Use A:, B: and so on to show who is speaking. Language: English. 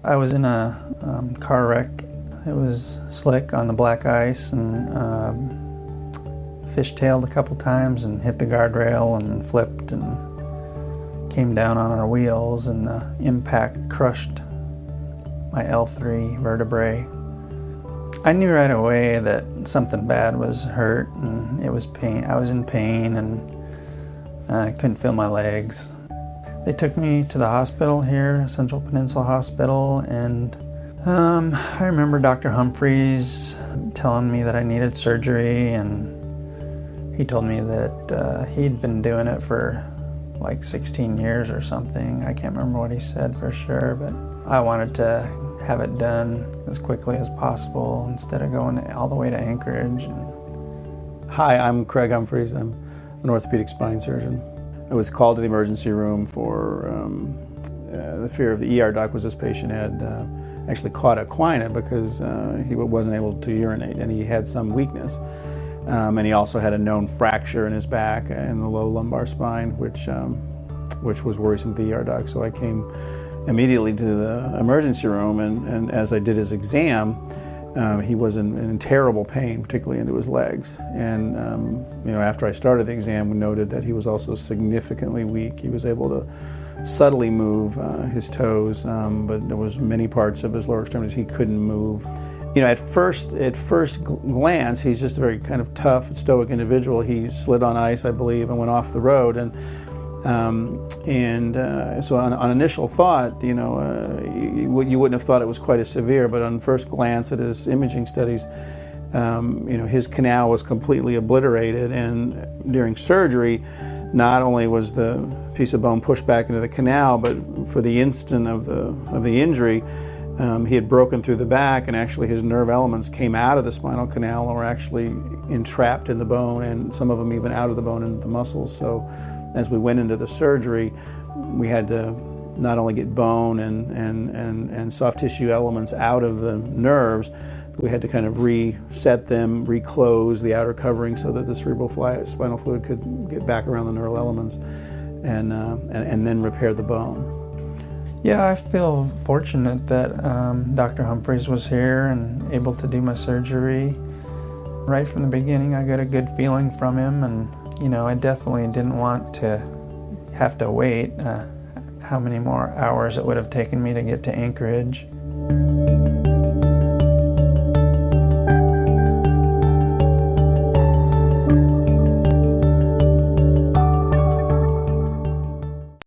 A: I was in a car wreck. It was slick on the black ice and fishtailed a couple times and hit the guardrail and flipped and came down on our wheels, and the impact crushed my L3 vertebrae. I knew right away that something bad was hurt, and it was pain. I was in pain and I couldn't feel my legs. They took me to the hospital here, Central Peninsula Hospital, and I remember Dr. Humphreys telling me that I needed surgery, and he told me that he'd been doing it for like 16 years or something. I can't remember what he said for sure, but I wanted to have it done as quickly as possible instead of going all the way to Anchorage.
B: Hi, I'm Craig Humphreys. I'm an orthopedic spine surgeon. I was called to the emergency room for the fear of the ER doc was this patient had actually caught equina because he wasn't able to urinate and he had some weakness. And he also had a known fracture in his back in the low lumbar spine, which was worrisome to the ER doc. So I came immediately to the emergency room, and as I did his exam, he was in terrible pain, particularly into his legs. And after I started the exam, we noted that he was also significantly weak. He was able to subtly move his toes, but there was many parts of his lower extremities he couldn't move. At first glance, he's just a very kind of tough, stoic individual. He slid on ice, I believe, and went off the road. So on initial thought, you wouldn't have thought it was quite as severe, but on first glance at his imaging studies, his canal was completely obliterated, and during surgery, not only was the piece of bone pushed back into the canal, but for the instant of the injury, he had broken through the back, and actually his nerve elements came out of the spinal canal and were actually entrapped in the bone, and some of them even out of the bone into the muscles. So as we went into the surgery, we had to not only get bone and soft tissue elements out of the nerves, but we had to kind of reset them, reclose the outer covering so that the cerebral spinal fluid could get back around the neural elements, and then repair the bone.
A: Yeah, I feel fortunate that Dr. Humphreys was here and able to do my surgery. Right from the beginning, I got a good feeling from him, and I definitely didn't want to have to wait how many more hours it would have taken me to get to Anchorage.